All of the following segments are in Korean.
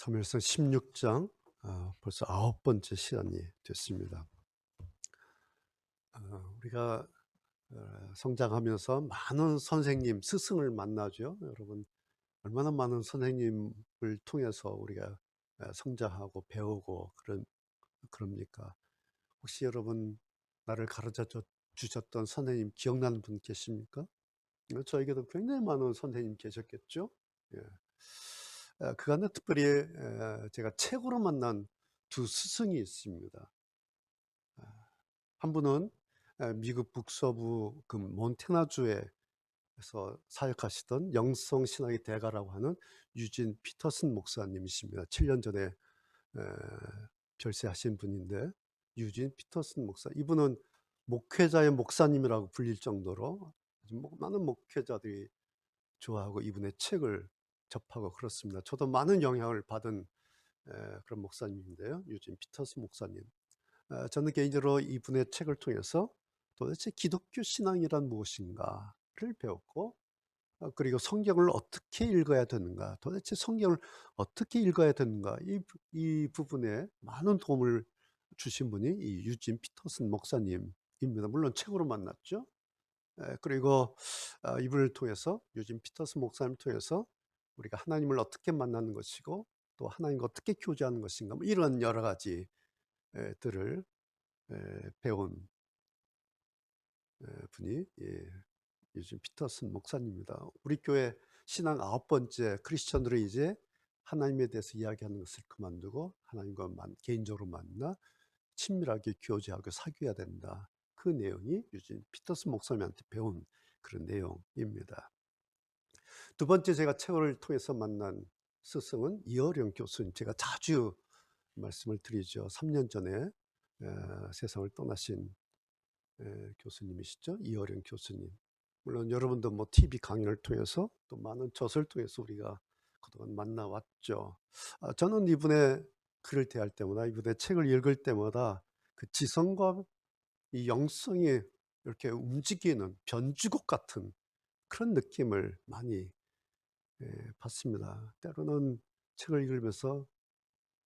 사무엘상 16장 벌써 9번째 시간이 됐습니다. 우리가 성장하면서 많은 선생님, 스승을 만나죠. 여러분 얼마나 많은 선생님을 통해서 우리가 성장하고 배우고 그럽니까? 혹시 여러분 나를 가르쳐 주셨던 선생님 기억나는 분 계십니까? 저에게도 굉장히 많은 선생님 계셨겠죠. 예. 그간에 특별히 제가 책으로 만난 두 스승이 있습니다. 한 분은 미국 북서부 그 몬태나주에서 사역하시던 영성 신학의 대가라고 하는 유진 피터슨 목사님이십니다. 7년 전에 별세하신 분인데, 유진 피터슨 목사, 이분은 목회자의 목사님이라고 불릴 정도로 아주 많은 목회자들이 좋아하고 이분의 책을 접하고 그렇습니다. 저도 많은 영향을 받은 그런 목사님인데요. 유진 피터스 목사님. 저는 개인적으로 이분의 책을 통해서 도대체 기독교 신앙이란 무엇인가를 배웠고, 그리고 성경을 어떻게 읽어야 되는가, 도대체 성경을 어떻게 읽어야 되는가, 이 부분에 많은 도움을 주신 분이 이 유진 피터슨 목사님입니다. 물론 책으로 만났죠. 그리고 이분을 통해서, 유진 피터슨 목사님을 통해서 우리가 하나님을 어떻게 만나는 것이고 또 하나님과 어떻게 교제하는 것인가, 뭐 이런 여러 가지 들을 배운 분이 유진 피터슨 목사님입니다. 우리 교회 신앙 9번째 크리스천들이 이제 하나님에 대해서 이야기하는 것을 그만두고 하나님과 개인적으로 만나 친밀하게 교제하고 사귀어야 된다. 그 내용이 유진 피터슨 목사님한테 배운 그런 내용입니다. 두 번째 제가 책을 통해서 만난 스승은 이어령 교수님. 제가 자주 말씀을 드리죠. 3년 전에 세상을 떠나신 교수님이시죠. 이어령 교수님. 물론 여러분도 뭐 TV 강연을 통해서 또 많은 저서를 통해서 우리가 그동안 만나왔죠. 저는 이분의 글을 대할 때마다, 이분의 책을 읽을 때마다 그 지성과 이 영성이 이렇게 움직이는 변주곡 같은 그런 느낌을 많이 받습니다. 때로는 책을 읽으면서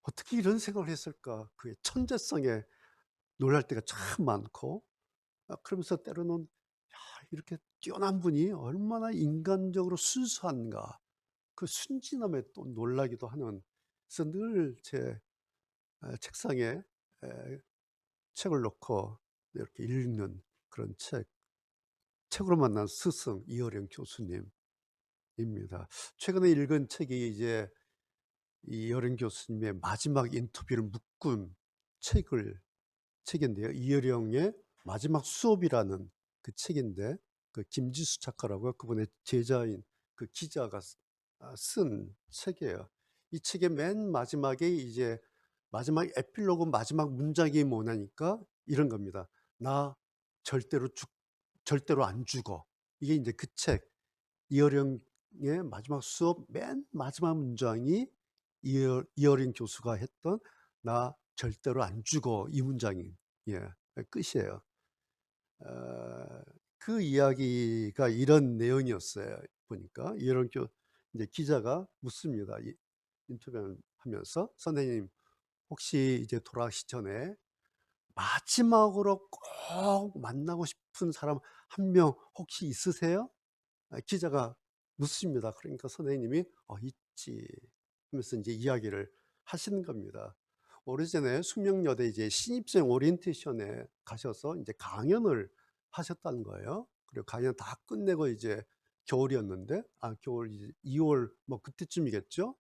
어떻게 이런 생각을 했을까, 그의 천재성에 놀랄 때가 참 많고, 그러면서 때로는 이렇게 뛰어난 분이 얼마나 인간적으로 순수한가, 그 순진함에 또 놀라기도 하는, 그래서 늘 제 책상에 책을 놓고 이렇게 읽는 그런 책으로 만난 스승 이어령 교수님입니다. 최근에 읽은 책이 이제 이어령 교수님의 마지막 인터뷰를 묶은 책인데요. 이어령의 마지막 수업이라는 그 책인데, 그 김지수 작가라고 그분의 제자인 그 기자가 쓴 책이에요. 이 책의 맨 마지막에 이제 마지막 에필로그 마지막 문장이 뭐냐니까 이런 겁니다. 나 절대로 안 죽어. 이게 이제 그 책 이어령의 마지막 수업 맨 마지막 문장이 이어령 교수가 했던 나 절대로 안 죽어, 이 문장이 끝이에요. 그 이야기가 이런 내용이었어요. 보니까 이어령 이제 기자가 묻습니다. 인터뷰를 하면서, 선생님 혹시 이제 돌아가시 전에 마지막으로 꼭 만나고 싶은 사람 한 명 혹시 있으세요? 기자가 묻습니다. 그러니까 선생님이 있지 하면서 이제 이야기를 하시는 겁니다. 오래전에 숙명여대 이제 신입생 오리엔테이션에 가셔서 이제 강연을 하셨다는 거예요. 그리고 강연 다 끝내고 이제 겨울이었는데, 겨울 이제 2월 뭐 그때쯤이겠죠.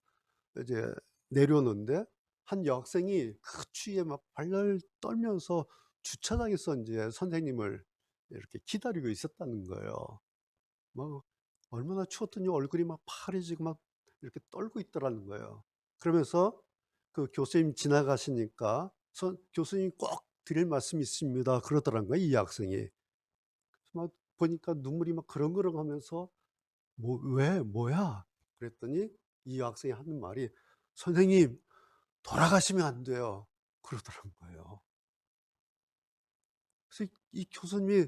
이제 내려오는데 한 여학생이 그 추위에 막 발랄 떨면서 주차장에서 이제 선생님을 이렇게 기다리고 있었다는 거예요. 막 얼마나 추웠더니 얼굴이 막 파래지고 막 이렇게 떨고 있더라는 거예요. 그러면서 그 교수님 지나가시니까 교수님 꼭 드릴 말씀이 있습니다 그러더라는 거예요, 이 학생이. 그래서 막 보니까 눈물이 막 그렁그렁 하면서 왜 뭐야 그랬더니 이 학생이 하는 말이, 선생님 돌아가시면 안 돼요 그러더라는 거예요. 그래서 이 교수님이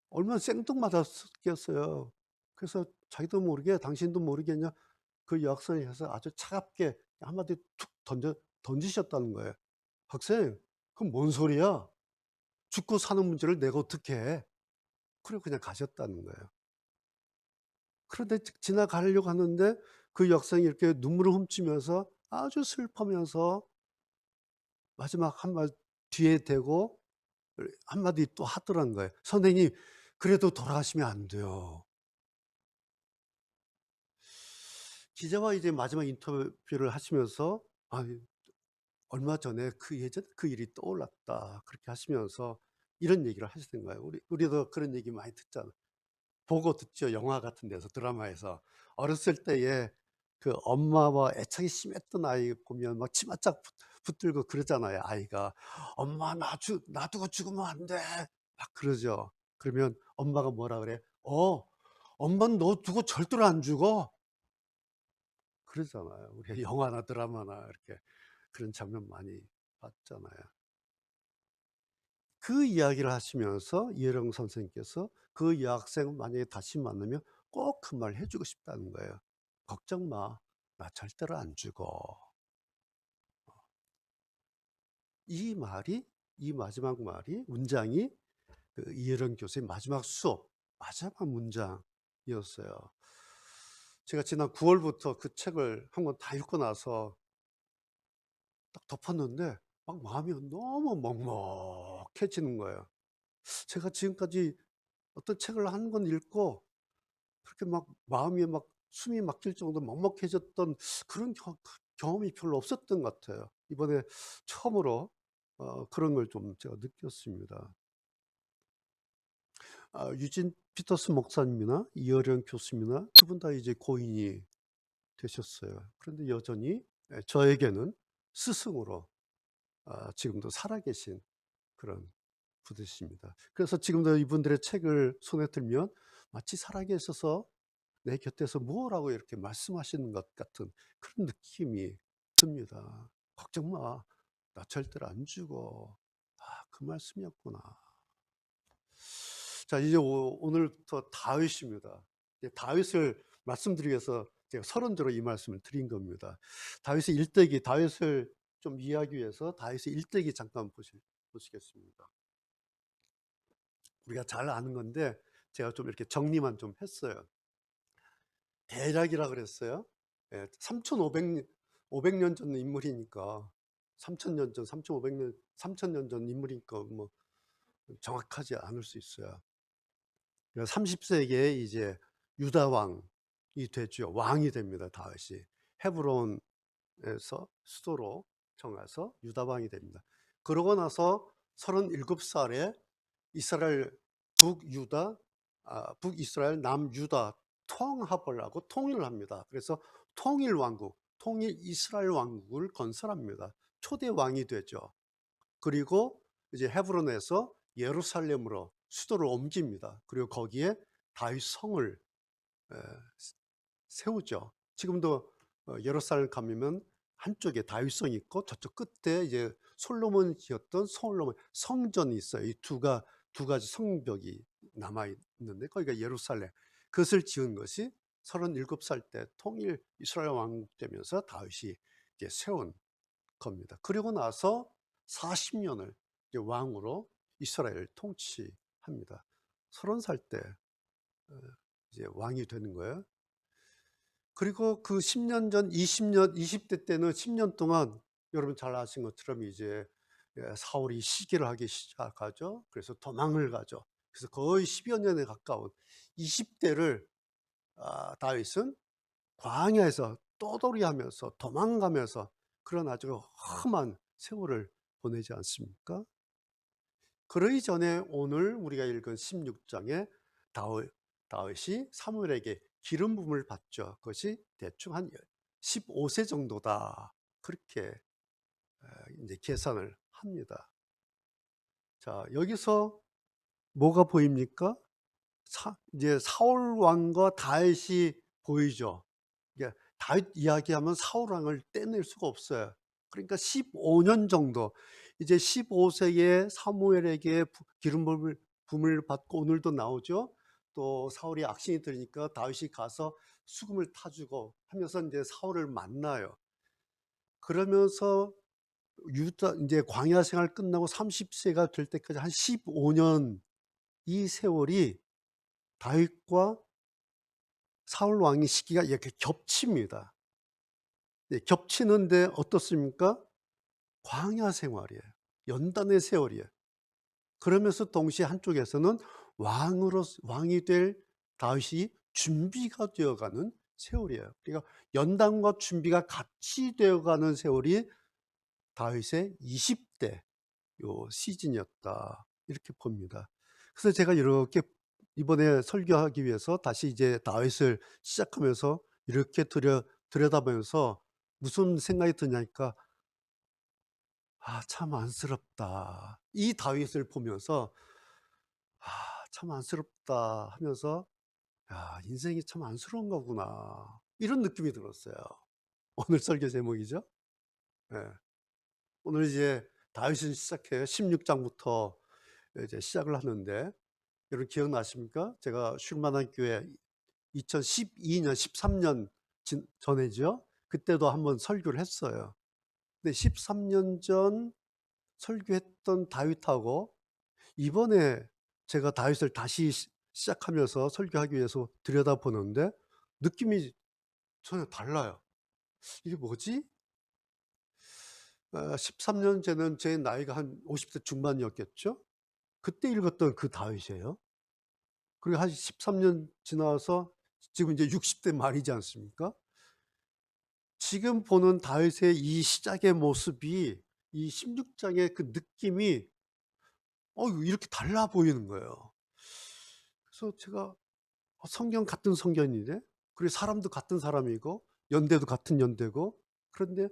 얼마나 생뚱맞았겠어요. 그래서 자기도 모르게 당신도 모르겠냐 그 여학생에 해서 아주 차갑게 한마디 툭 던지셨다는 거예요. "학생, 그건 뭔 소리야? 죽고 사는 문제를 내가 어떻게 해?" 그리고 그냥 가셨다는 거예요. 그런데 지나가려고 하는데 그 여학생이 이렇게 눈물을 훔치면서 아주 슬퍼하면서 마지막 한마 뒤에 대고 한마디 또 하더라는 거예요. "선생님, 그래도 돌아가시면 안 돼요." 기자와 이제 마지막 인터뷰를 하시면서 "아, 얼마 전에 그 예전 그 일이 떠올랐다." 그렇게 하시면서 이런 얘기를 하시는 거예요. 우리도 그런 얘기 많이 듣잖아요. 보고 듣죠. 영화 같은 데서, 드라마에서. 어렸을 때에 그 엄마와 애착이 심했던 아이 보면 막 치맛짝 붙들고 그러잖아요, 아이가. "엄마, 놔두고 죽으면 안 돼." 막 그러죠. 그러면 엄마가 뭐라 그래? 엄마는 너 두고 절대로 안 죽어." 그러잖아요. 우리가 영화나 드라마나 이렇게 그런 장면 많이 봤잖아요. 그 이야기를 하시면서 이혜령 선생님께서 그 여학생을 만약에 다시 만나면 꼭 그 말 해 주고 싶다는 거예요. "걱정 마. 나 절대로 안 죽어." 이 말이, 이 마지막 말이, 문장이 그 이혜령 교수의 마지막 수업 마지막 문장이었어요. 제가 지난 9 월부터 그 책을 한 권 다 읽고 나서 딱 덮었는데 막 마음이 너무 먹먹해지는 거예요. 제가 지금까지 어떤 책을 한 권 읽고 그렇게 막 마음이 막 숨이 막힐 정도로 먹먹해졌던 그런 경험이 별로 없었던 것 같아요. 이번에 처음으로 그런 걸 좀 제가 느꼈습니다. 유진 피터스 목사님이나 이어령 교수님이나 두 분 다 이제 고인이 되셨어요. 그런데 여전히 저에게는 스승으로 지금도 살아계신 그런 분이십니다. 그래서 지금도 이분들의 책을 손에 들면 마치 살아계셔서 내 곁에서 뭐라고 이렇게 말씀하시는 것 같은 그런 느낌이 듭니다. "걱정 마. 나 절대로 안 죽어." 그 말씀이었구나. 자, 이제 오늘부터 다윗입니다. 이제 다윗을 말씀드리기 위해서 제가 서론적으로 이 말씀을 드린 겁니다. 다윗의 일대기, 다윗을 좀 이해하기 위해서 다윗의 일대기 잠깐 보시겠습니다. 우리가 잘 아는 건데 제가 좀 이렇게 정리만 좀 했어요. 대략이라 그랬어요. 예, 3,500년 전 인물이니까 3,000년 전, 3,500년, 3,000년 전 인물이니까 뭐 정확하지 않을 수 있어요. 30세기에 이제 유다 왕이 되죠. 왕이 됩니다, 다윗이. 헤브론에서 수도로 정해서 유다 왕이 됩니다. 그러고 나서 37살에 이스라엘 북유다, 북이스라엘 남유다 통합을 하고 통일을 합니다. 그래서 통일 왕국, 통일 이스라엘 왕국을 건설합니다. 초대 왕이 되죠. 그리고 이제 헤브론에서 예루살렘으로 수도를 옮깁니다. 그리고 거기에 다윗 성을 에, 세우죠. 지금도 예루살렘 가면 한쪽에 다윗성이 있고 저쪽 끝에 이제 솔로몬이 지었던 솔로몬 성전이 있어요. 이 두 가지 성벽이 남아 있는데 거기가 예루살렘. 그것을 지은 것이 37살 때 통일 이스라엘 왕국 되면서 다윗이 이제 세운 겁니다. 그리고 나서 40년을 이제 왕으로 이스라엘을 통치합니다. 30살 때 이제 왕이 되는 거예요. 그리고 그 10년 전 20년 20대 때는 10년 동안 여러분 잘 아신 것처럼 이제 사울이 시기를 하기 시작하죠. 그래서 도망을 가죠. 그래서 거의 10여 년에 가까운 20대를 다윗은 광야에서 떠돌이하면서 도망가면서 그런 아주 험한 세월을 보내지 않습니까? 그러기 전에 오늘 우리가 읽은 16장에 다윗이 사무엘에게 기름 부음을 받죠. 그것이 대충 한 15세 정도다. 그렇게 이제 계산을 합니다. 자, 여기서 뭐가 보입니까? 이제 사울 왕과 다윗이 보이죠. 이게 다윗 이야기하면 사울 왕을 떼낼 수가 없어요. 그러니까 15년 정도, 이제 15세에 사무엘에게 기름 부음을 받고 오늘도 나오죠. 또 사울이 악신이 들으니까 다윗이 가서 수금을 타주고 하면서 이제 사울을 만나요. 그러면서 유다 인제 광야 생활 끝나고 30 세가 될 때까지 한 15년 이 세월이 다윗과 사울 왕의 시기가 이렇게 겹칩니다. 네, 겹치는데 어떻습니까? 광야 생활이에요. 연단의 세월이에요. 그러면서 동시에 한쪽에서는 왕이 될 다윗이 준비가 되어가는 세월이에요. 그러니까 연단과 준비가 같이 되어가는 세월이 다윗의 20대 요 시즌이었다. 이렇게 봅니다. 그래서 제가 이렇게 이번에 설교하기 위해서 다시 이제 다윗을 시작하면서 이렇게 들여다보면서 무슨 생각이 드냐니까 '아 참 안쓰럽다.' 이 다윗을 보면서 '아 참 안쓰럽다.' 하면서 '야 인생이 참 안쓰러운 거구나.' 이런 느낌이 들었어요. 오늘 설교 제목이죠. 예. 오늘 이제 다윗을 시작해요. 16 장부터 이제 시작을 하는데 여러분 기억나십니까? 제가 쉴만한 교회 2012년 13년 전에죠. 그때도 한번 설교를 했어요. 근데 13년 전 설교했던 다윗하고 이번에 제가 다윗을 다시 시작하면서 설교하기 위해서 들여다보는데 느낌이 전혀 달라요. '이게 뭐지?' 13년 전에는 제 나이가 한 50대 중반이었겠죠? 그때 읽었던 그 다윗이에요. 그리고 한 13년 지나서 지금 이제 60대 말이지 않습니까? 지금 보는 다윗의 이 시작의 모습이 이 16 장의 그 느낌이 이렇게 달라 보이는 거예요. 그래서 제가 성경 같은 성경이네. 그리고 사람도 같은 사람이고 연대도 같은 연대고 그런데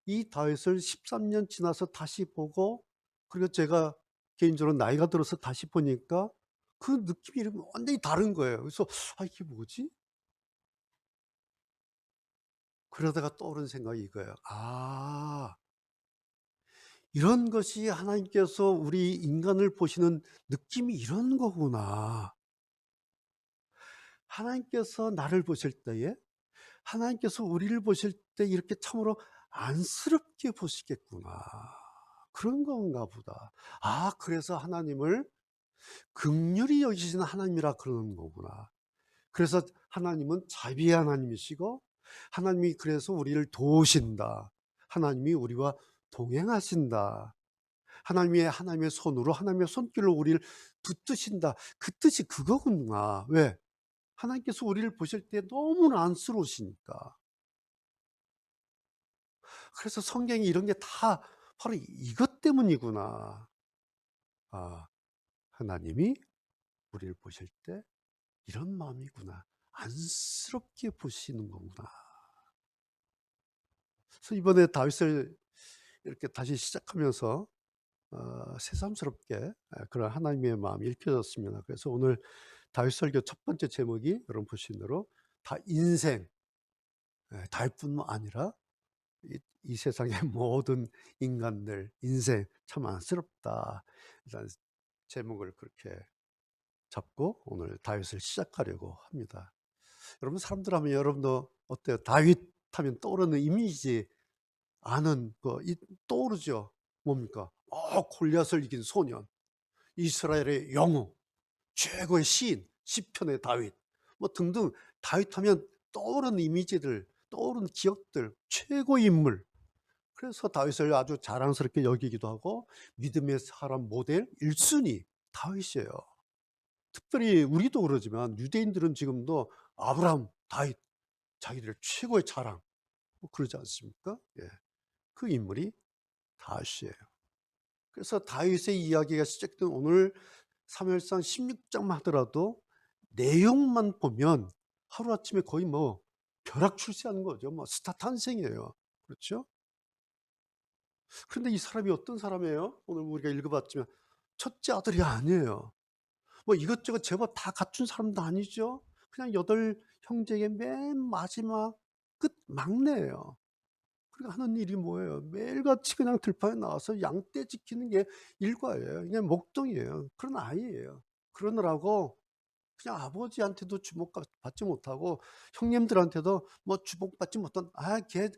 이 다윗을 13년 지나서 다시 보고 그리고 제가 개인적으로 나이가 들어서 다시 보니까 그 느낌이 완전히 다른 거예요. 그래서 '아 이게 뭐지?' 그러다가 떠오른 생각이 이거예요. '아 이런 것이 하나님께서 우리 인간을 보시는 느낌이 이런 거구나. 하나님께서 나를 보실 때에 하나님께서 우리를 보실 때 이렇게 참으로 안쓰럽게 보시겠구나. 그런 건가 보다. 아 그래서 하나님을 긍휼히 여기시는 하나님이라 그러는 거구나. 그래서 하나님은 자비의 하나님이시고 하나님이 그래서 우리를 도우신다. 하나님이 우리와 동행하신다. 하나님의 손으로 하나님의 손길로 우리를 붙드신다. 그 뜻이 그거구나. 왜? 하나님께서 우리를 보실 때 너무나 안쓰러우시니까. 그래서 성경이 이런 게 다 바로 이것 때문이구나. 아 하나님이 우리를 보실 때 이런 마음이구나. 안쓰럽게 보시는 거구나. 그래서 이번에 다윗을 이렇게 다시 시작하면서 새삼스럽게 그런 하나님의 마음이 읽혀졌습니다. 그래서 오늘 다윗 설교 첫 번째 제목이 여러분 보신 대로 다 인생 다윗뿐만 아니라 이 세상의 모든 인간들 인생 참 안쓰럽다. 일단 제목을 그렇게 잡고 오늘 다윗을 시작하려고 합니다. 여러분 사람들 하면 여러분도 어때요? 다윗 하면 떠오르는 이미지 아는 거 떠오르죠? 뭡니까? 골리앗을 이긴 소년, 이스라엘의 영웅, 최고의 시인, 시편의 다윗 뭐 등등 다윗하면 떠오르는 이미지들, 떠오르는 기억들, 최고의 인물. 그래서 다윗을 아주 자랑스럽게 여기기도 하고 믿음의 사람 모델 1 순위 다윗이에요. 특별히 우리도 그러지만 유대인들은 지금도 아브라함, 다윗 자기들 최고의 자랑 그러지 않습니까? 예. 그 인물이 다윗이에요. 그래서 다윗의 이야기가 시작된 오늘 사무엘상 16 장만 하더라도 내용만 보면 하루아침에 거의 뭐 벼락출세하는 거죠. 뭐 스타 탄생이에요. 그렇죠? 그런데 이 사람이 어떤 사람이에요? 오늘 우리가 읽어 봤지만 첫째 아들이 아니에요. 뭐 이것저것 제법 다 갖춘 사람도 아니죠. 그냥 8 형제의 맨 마지막 끝 막내예요. 그리고 하는 일이 뭐예요? 매일같이 그냥 들판에 나와서 양떼 지키는 게 일과예요. 그냥 목동이에요. 그런 아이예요. 그러느라고 그냥 아버지한테도 주목받지 못하고 형님들한테도 뭐 주목받지 못한 '아 걔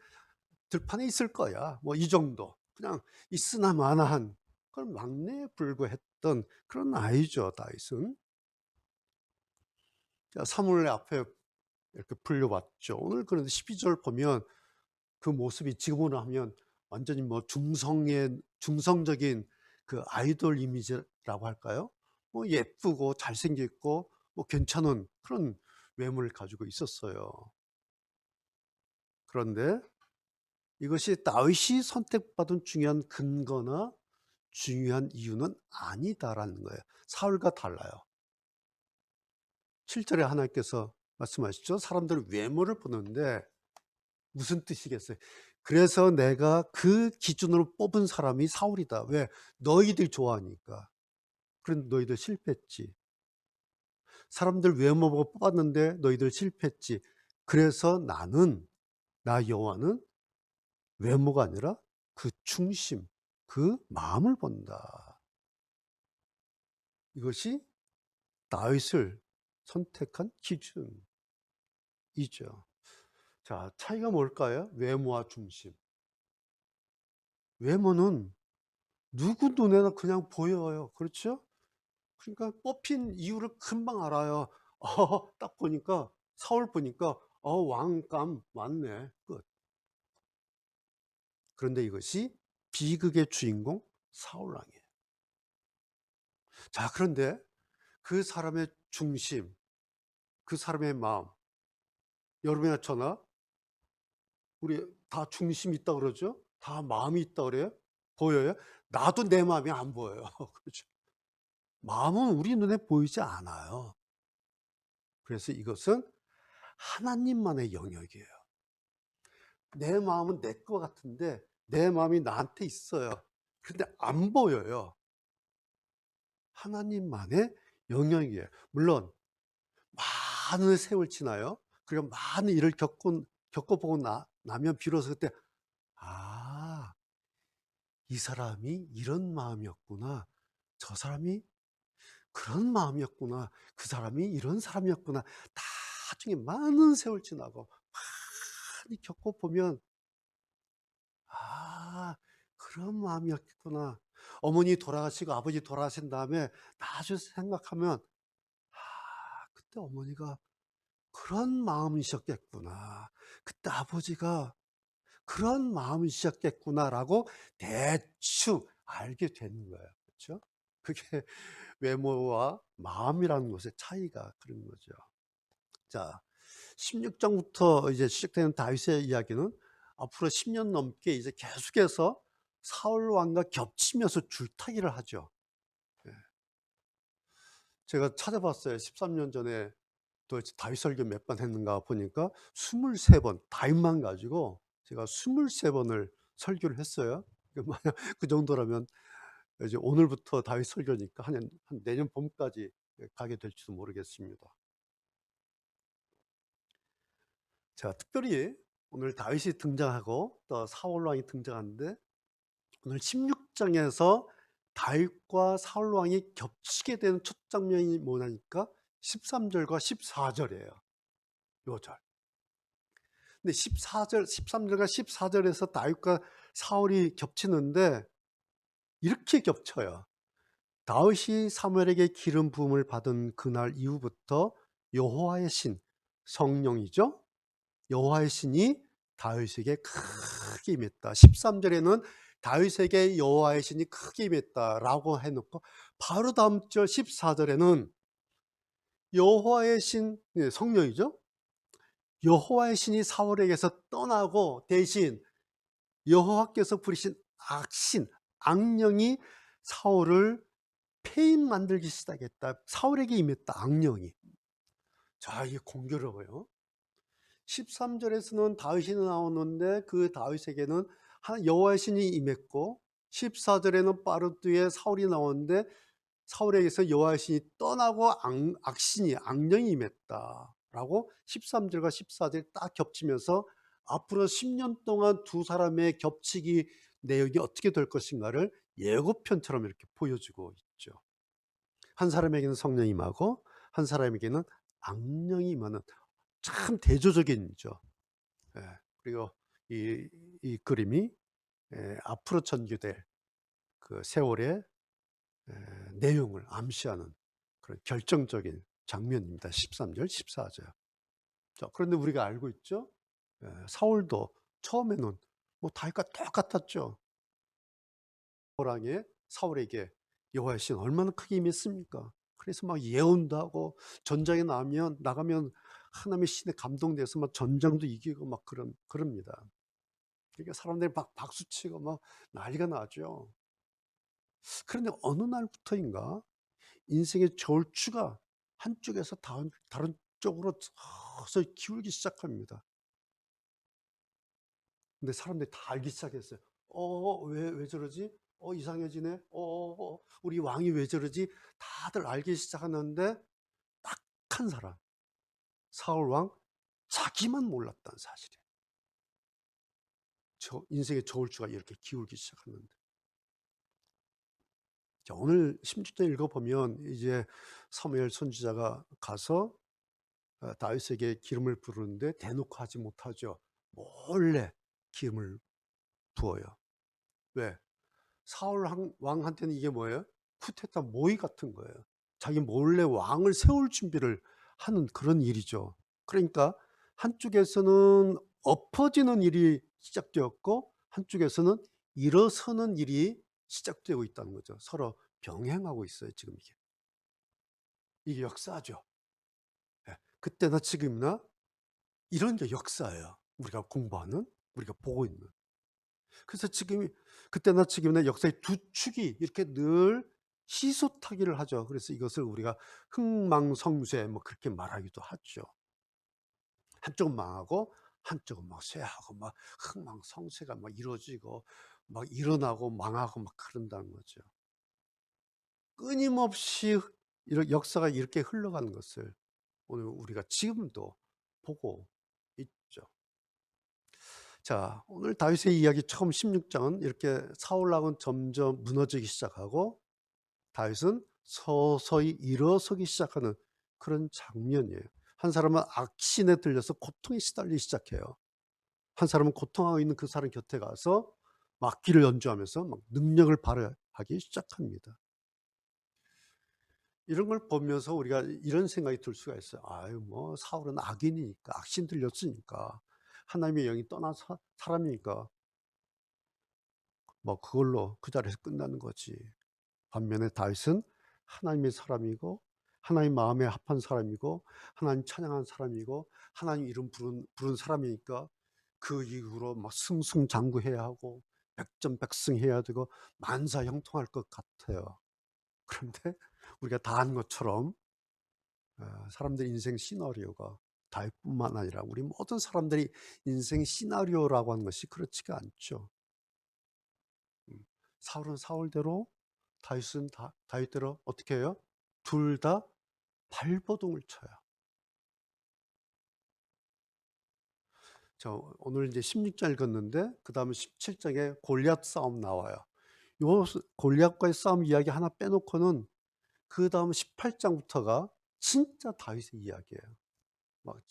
들판에 있을 거야. 뭐 이 정도. 그냥 있으나 마나한 그런 막내에 불과했던 그런 아이죠, 다윗은. 자, 사무엘 앞에 이렇게 불려왔죠. 오늘 그런데 12절 보면 그 모습이 지금으로 하면 완전히 뭐 중성적인 그 아이돌 이미지라고 할까요? 뭐 예쁘고 잘생겼고 뭐 괜찮은 그런 외모를 가지고 있었어요. 그런데 이것이 다윗이 선택받은 중요한 근거나 중요한 이유는 아니다라는 거예요. 사울과 달라요. 7절에 하나님께서 말씀하시죠. 사람들은 외모를 보는데 무슨 뜻이겠어요? 그래서 내가 그 기준으로 뽑은 사람이 사울이다. 왜? 너희들 좋아하니까. 그런데 너희들 실패했지. 사람들 외모 보고 뽑았는데 너희들 실패했지. 그래서 나 여호와는 외모가 아니라 그 중심, 그 마음을 본다. 이것이 다윗을 선택한 기준이죠. 자, 차이가 뭘까요? 외모와 중심. 외모는 누구 눈에나 그냥 보여요. 그렇죠? 그러니까 뽑힌 이유를 금방 알아요. 딱 보니까 사울 보니까 왕감 맞네. 끝. 그런데 이것이 비극의 주인공 사울 왕이에요. 자, 그런데 그 사람의 중심, 그 사람의 마음, 여러분이나 저나 우리 다 중심이 있다 그러죠? 다 마음이 있다 그래요? 보여요? 나도 내 마음이 안 보여요. 그렇죠? 마음은 우리 눈에 보이지 않아요. 그래서 이것은 하나님만의 영역이에요. 내 마음은 내 거 같은데 내 마음이 나한테 있어요. 그런데 안 보여요. 하나님만의 영역이에요. 물론 많은 세월 지나요. 그리고 많은 일을 겪어보고 나면 비로소 그때 아, 이 사람이 이런 마음이었구나. 저 사람이 그런 마음이었구나. 그 사람이 이런 사람이었구나. 나중에 많은 세월 지나고 많이 겪어보면 아, 그런 마음이었구나. 어머니 돌아가시고 아버지 돌아가신 다음에 나중에 생각하면 그때 어머니가 그런 마음이셨겠구나. 그때 아버지가 그런 마음이셨겠구나라고 대충 알게 되는 거예요. 그렇죠? 그게 외모와 마음이라는 것의 차이가 그런 거죠. 자, 16장부터 이제 시작되는 다윗의 이야기는 앞으로 10년 넘게 이제 계속해서 사울 왕과 겹치면서 줄타기를 하죠. 예. 제가 찾아봤어요. 13년 전에 또 다윗 설교 몇 번 했는가 보니까 23번 다윗만 가지고 제가 23번을 설교를 했어요. 만약 그 정도라면 이제 오늘부터 다윗 설교니까 한 내년 봄까지 가게 될지도 모르겠습니다. 자, 특별히 오늘 다윗이 등장하고 또 사울 왕이 등장하는데 오늘 16장에서 다윗과 사울 왕이 겹치게 되는 첫 장면이 뭐냐니까 13절과 14절이에요. 요 절. 근데 13절과 14절에서 다윗과 사울이 겹치는데 이렇게 겹쳐요. 다윗이 사무엘에게 기름 부음을 받은 그날 이후부터 여호와의 신, 성령이죠. 여호와의 신이 다윗에게 크게 임했다. 13절에는 다윗에게 여호와의 신이 크게 임했다라고 해놓고 바로 다음 절 14절에는 여호와의 신, 성령이죠. 여호와의 신이 사울에게서 떠나고 대신 여호와께서 부리신 악령이 사울을 폐인 만들기 시작했다. 사울에게 임했다. 악령이. 자, 이게 공교로워요. 13절에서는 다윗이 나오는데 그 다윗에게는 여호와의 신이 임했고 14절에는 빠른 뒤에 사울이 나오는데 사울에게서 여호와의 신이 떠나고 악령이 임했다라고 13절과 14절이 딱 겹치면서 앞으로 10년 동안 두 사람의 겹치기 내용이 어떻게 될 것인가를 예고편처럼 이렇게 보여주고 있죠. 한 사람에게는 성령이 임하고 한 사람에게는 악령이 임하는 참 대조적인죠. 예. 그리고 이 이 그림이 앞으로 전개될 그 세월의 내용을 암시하는 그런 결정적인 장면입니다. 13절 14절. 자, 그런데 우리가 알고 있죠? 사울도 처음에는 뭐 다윗과 똑같았죠. 호랑이에 사울에게 여호와의 신 얼마나 크게 임했습니까? 그래서 막 예언도 하고 전장에 나가면 하나님의 신에 감동돼서 막 전장도 이기고 막 그럽니다. 그러니까 사람들이 막 박수치고 막 난리가 나죠. 그런데 어느 날부터인가 인생의 저울추가 한쪽에서 다른 쪽으로 서서히 기울기 시작합니다. 근데 사람들이 다 알기 시작했어요. 왜 저러지? 이상해지네. 우리 왕이 왜 저러지? 다들 알기 시작하는데 딱 한 사람, 사울 왕 자기만 몰랐다는 사실이에요. 인생의 저울추가 이렇게 기울기 시작하는데. 자, 오늘 16장 읽어보면 이제 사무엘 선지자가 가서 다윗에게 기름을 부르는데 대놓고 하지 못하죠. 몰래 기름을 부어요. 왜? 사울 왕한테는 이게 뭐예요? 쿠데타 모의 같은 거예요. 자기 몰래 왕을 세울 준비를 하는 그런 일이죠. 그러니까 한쪽에서는 엎어지는 일이 시작되었고 한쪽에서는 일어서는 일이 시작되고 있다는 거죠. 서로 병행하고 있어요, 지금 이게. 이게 역사죠. 예. 그때나 지금이나 이런 게 역사예요. 우리가 공부하는, 우리가 보고 있는. 그래서 지금 그때나 지금이나 역사의 두 축이 이렇게 늘 시소타기를 하죠. 그래서 이것을 우리가 흥망성쇠 뭐 그렇게 말하기도 하죠. 한쪽은 망하고 한쪽은 막 쇠하고 막 흥망성쇠가 막 이루어지고 막 일어나고 망하고 막 그런다는 거죠. 끊임없이 이런 역사가 이렇게 흘러가는 것을 오늘 우리가 지금도 보고 있죠. 자, 오늘 다윗의 이야기 처음 16장은 이렇게 사울왕은 점점 무너지기 시작하고 다윗은 서서히 일어서기 시작하는 그런 장면이에요. 한 사람은 악신에 들려서 고통에 시달리기 시작해요. 한 사람은 고통하고 있는 그 사람 곁에 가서 악기를 연주하면서 막 능력을 발휘하기 시작합니다. 이런 걸 보면서 우리가 이런 생각이 들 수가 있어요. 아유, 뭐 사울은 악인이니까, 악신 들렸으니까, 하나님의 영이 떠난 사람이니까 뭐 그걸로 그 자리에서 끝나는 거지. 반면에 다윗은 하나님의 사람이고 하나님 마음에 합한 사람이고 하나님 찬양한 사람이고 하나님 이름 부른 사람이니까 그 이후로 막 승승장구해야 하고 백전백승해야 되고 만사형통할 것 같아요. 그런데 우리가 다 아는 것처럼 사람들의 인생 시나리오가 다윗뿐만 아니라 우리 모든 사람들이 인생 시나리오라고 하는 것이 그렇지가 않죠. 사울은 사울대로 다윗은 다윗대로 어떻게 해요? 둘 다 발버둥을 쳐요. 오늘 이제 16장 읽었는데 그다음에 17장에 골리앗 싸움 나와요. 요 골리앗과의 싸움 이야기 하나 빼놓고는 그다음 18장부터가 진짜 다윗의 이야기예요. 막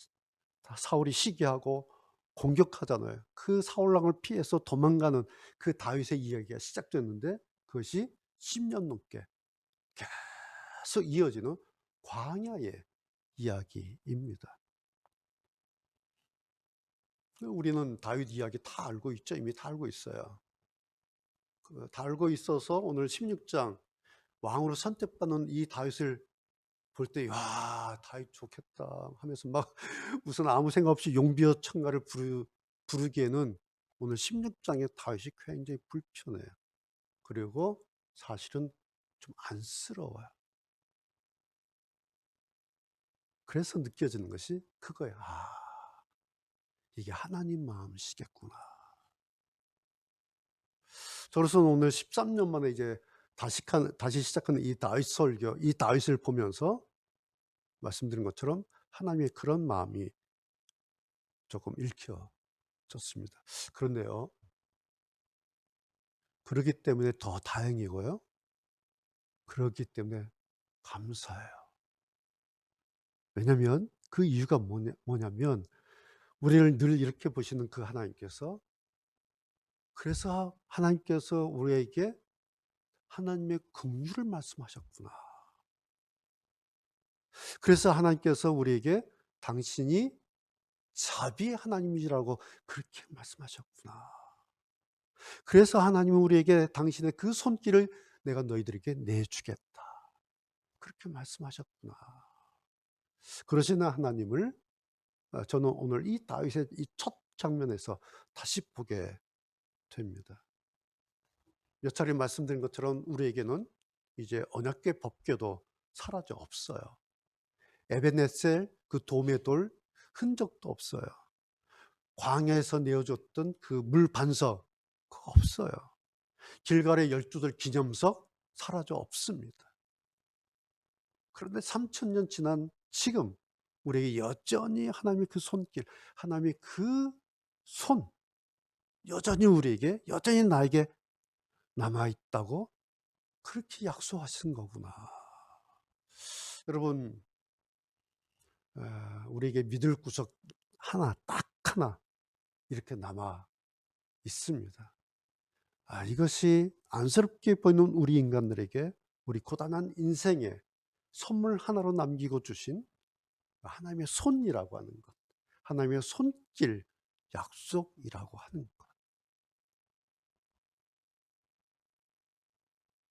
사울이 시기하고 공격하잖아요. 그 사울왕을 피해서 도망가는 그 다윗의 이야기가 시작됐는데 그것이 10년 넘게 계속 이어지는 광야의 이야기입니다. 우리는 다윗 이야기 다 알고 있죠. 이미 다 알고 있어요. 다 알고 있어서 오늘 16장 왕으로 선택받는 이 다윗을 볼 때, 와, 다윗 좋겠다 하면서 막 무슨 아무 생각 없이 용비어 청가를 부르기에는 오늘 16장의 다윗이 굉장히 불편해요. 그리고 사실은 좀 안쓰러워요. 그래서 느껴지는 것이 그거예요. 이게 하나님 마음이시겠구나. 저로서 오늘 13년 만에 이제 다시 시작하는 이 다윗 설교, 이 다윗을 보면서 말씀드린 것처럼 하나님의 그런 마음이 조금 읽혀졌습니다. 그런데요, 그러기 때문에 더 다행이고요. 그렇기 때문에 감사해요. 왜냐면 그 이유가 뭐냐면 우리를 늘 이렇게 보시는 그 하나님께서, 그래서 하나님께서 우리에게 하나님의 긍휼을 말씀하셨구나. 그래서 하나님께서 우리에게 당신이 자비의 하나님이라고 그렇게 말씀하셨구나. 그래서 하나님은 우리에게 당신의 그 손길을 내가 너희들에게 내주겠다. 그렇게 말씀하셨구나. 그러시는 하나님을 저는 오늘 이 다윗의 이 첫 장면에서 다시 보게 됩니다. 몇 차례 말씀드린 것처럼 우리에게는 이제 언약궤 법궤도 사라져 없어요. 에베네셀 그 도움의 돌 흔적도 없어요. 광야에서 내어줬던 그 물 반석 그거 없어요. 길갈의 12들 기념석 사라져 없습니다. 그런데 3000년 지난 지금 우리에게 여전히 하나님의 그 손길, 하나님의 그 손, 여전히 우리에게, 여전히 나에게 남아있다고 그렇게 약속하신 거구나. 여러분, 우리에게 믿을 구석 하나, 딱 하나 이렇게 남아 있습니다. 이것이 안쓰럽게 보이는 우리 인간들에게 우리 고단한 인생에 선물 하나로 남기고 주신 하나님의 손이라고 하는 것, 하나님의 손길 약속이라고 하는 것.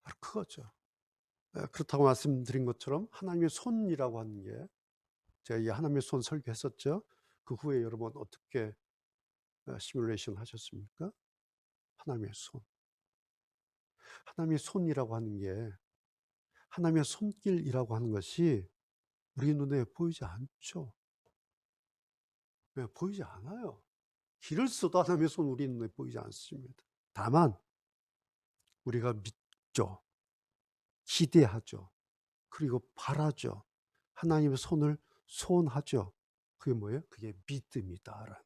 바로 그거죠. 그렇다고 말씀드린 것처럼 하나님의 손이라고 하는 게, 제가 이 하나님의 손 설교했었죠. 그 후에 여러분 어떻게 시뮬레이션 하셨습니까? 하나님의 손. 하나님의 손이라고 하는 게, 하나님의 손길이라고 하는 것이 우리 눈에 보이지 않죠. 보이지 않아요. 길을 써도 하나님의 손 우리 눈에 보이지 않습니다. 다만 우리가 믿죠. 기대하죠. 그리고 바라죠. 하나님의 손을 소원하죠. 그게 뭐예요? 그게 믿음이다라는.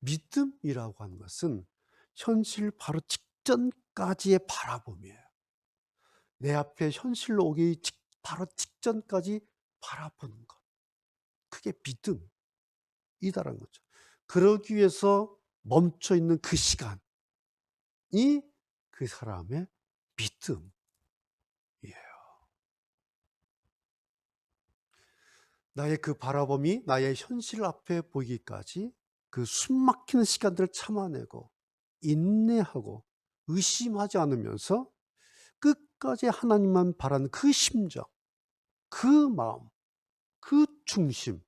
믿음이라고 하는 것은 현실 바로 직전까지의 바라봄이에요. 내 앞에 현실로 오기 바로 직전까지 바라보는 것. 그게 믿음이다라는 거죠. 그러기 위해서 멈춰 있는 그 시간이 그 사람의 믿음이에요. 나의 그 바라봄이 나의 현실 앞에 보이기까지 그 숨막히는 시간들을 참아내고 인내하고 의심하지 않으면서 끝까지 하나님만 바라는 그 심정, 그 마음, 그 중심,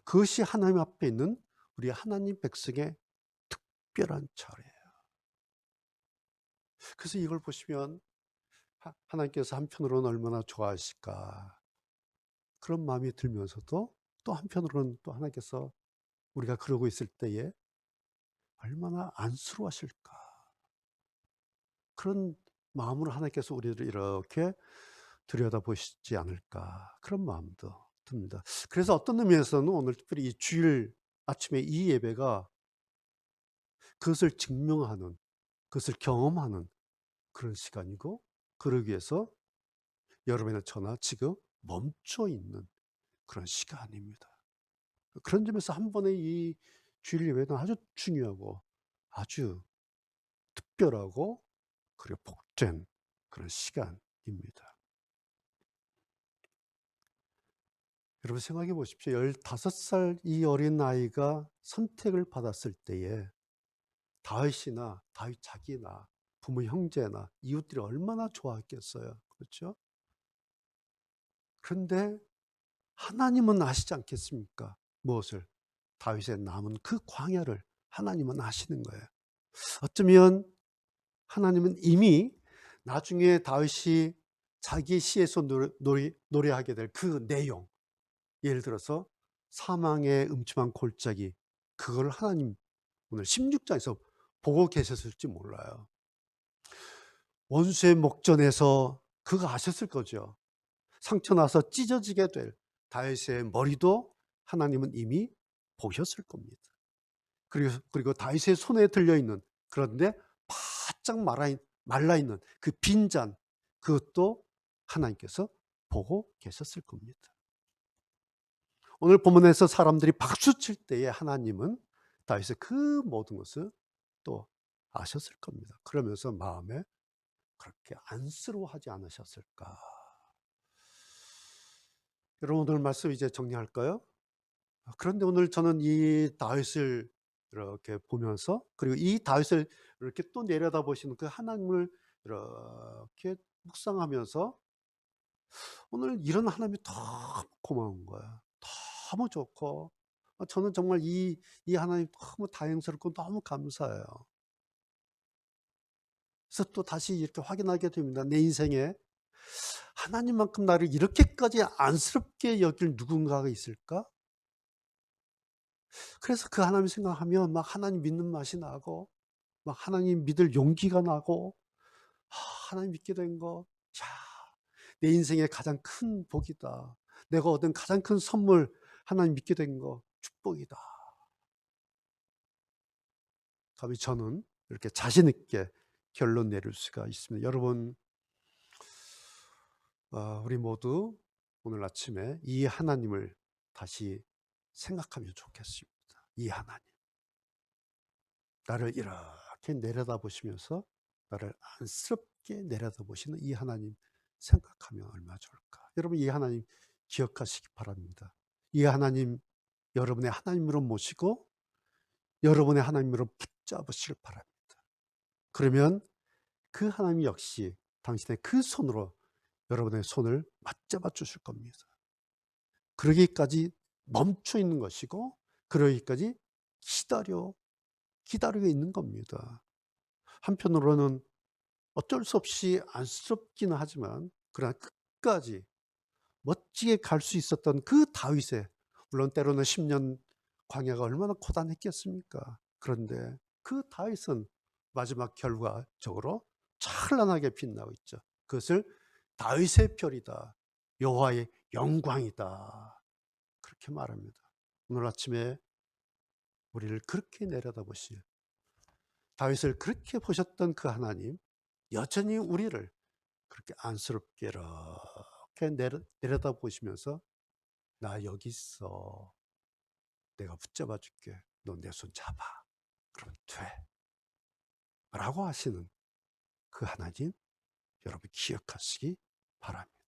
그것이 하나님 앞에 있는 우리 하나님 백성의 특별한 차례예요. 그래서 이걸 보시면 하나님께서 한편으로는 얼마나 좋아하실까 그런 마음이 들면서도, 또 한편으로는 또 하나님께서 우리가 그러고 있을 때에 얼마나 안쓰러워하실까, 그런 마음으로 하나님께서 우리를 이렇게 들여다보시지 않을까, 그런 마음도 듭니다. 그래서 어떤 의미에서는 오늘 특별히 이 주일 아침에 이 예배가 그것을 증명하는, 그것을 경험하는 그런 시간이고, 그러기 위해서 여러분의 저나 지금 멈춰 있는 그런 시간입니다. 그런 점에서 한 번의 이 주일 예배는 아주 중요하고 아주 특별하고 그리고 복된 그런 시간입니다. 여러분 생각해 보십시오. 15살 이 어린 아이가 선택을 받았을 때에 다윗이나 다윗 자기나 부모 형제나 이웃들이 얼마나 좋아했겠어요. 그렇죠? 그런데 하나님은 아시지 않겠습니까? 무엇을? 다윗의 남은 그 광야를 하나님은 아시는 거예요. 어쩌면 하나님은 이미 나중에 다윗이 자기 시에서 노래하게 될 그 내용, 예를 들어서 사망의 음침한 골짜기, 그걸 하나님 오늘 16장에서 보고 계셨을지 몰라요. 원수의 목전에서 그거 아셨을 거죠. 상처 나서 찢어지게 될 다윗의 머리도 하나님은 이미 보셨을 겁니다. 그리고 다윗의 손에 들려있는, 그런데 바짝 말라있는 그 빈잔, 그것도 하나님께서 보고 계셨을 겁니다. 오늘 본문에서 사람들이 박수칠 때에 하나님은 다윗의 그 모든 것을 또 아셨을 겁니다. 그러면서 마음에 그렇게 안쓰러워하지 않으셨을까. 여러분 오늘 말씀 이제 정리할까요? 그런데 오늘 저는 이 다윗을 이렇게 보면서, 그리고 이 다윗을 이렇게 또 내려다보시는 그 하나님을 이렇게 묵상하면서 오늘 이런 하나님이 너무 고마운 거야. 너무 좋고 저는 정말 이 하나님 너무 다행스럽고 너무 감사해요. 그래서 또 다시 이렇게 확인하게 됩니다. 내 인생에 하나님만큼 나를 이렇게까지 안쓰럽게 여길 누군가가 있을까? 그래서 그 하나님 생각하면 막 하나님 믿는 맛이 나고 막 하나님 믿을 용기가 나고, 하나님 믿게 된 거, 야, 내 인생의 가장 큰 복이다. 내가 얻은 가장 큰 선물, 하나님 믿게 된 거 축복이다. 감히 저는 이렇게 자신 있게 결론 내릴 수가 있습니다. 여러분, 우리 모두 오늘 아침에 이 하나님을 다시 생각하면 좋겠습니다. 이 하나님, 나를 이렇게 내려다보시면서 나를 안쓰럽게 내려다보시는 이 하나님 생각하면 얼마나 좋을까. 여러분 이 하나님 기억하시기 바랍니다. 이 하나님 여러분의 하나님으로 모시고 여러분의 하나님으로 붙잡으시길 바랍니다. 그러면 그 하나님 역시 당신의 그 손으로 여러분의 손을 맞잡아 주실 겁니다. 그러기까지 멈춰 있는 것이고 그러기까지 기다리고 있는 겁니다. 한편으로는 어쩔 수 없이 안쓰럽기는 하지만 그러나 끝까지 멋지게 갈 수 있었던 그 다윗의, 물론 때로는 10년 광야가 얼마나 고단했겠습니까? 그런데 그 다윗은 마지막 결과적으로 찬란하게 빛나고 있죠. 그것을 다윗의 별이다, 여호와의 영광이다, 그렇게 말합니다. 오늘 아침에 우리를 그렇게 내려다보시, 다윗을 그렇게 보셨던 그 하나님 여전히 우리를 그렇게 안쓰럽게 이렇게 내려다보시면서 나 여기 있어. 내가 붙잡아 줄게. 너 내 손 잡아. 그러면 돼. 라고 하시는 그 하나님 여러분 기억하시기 바랍니다.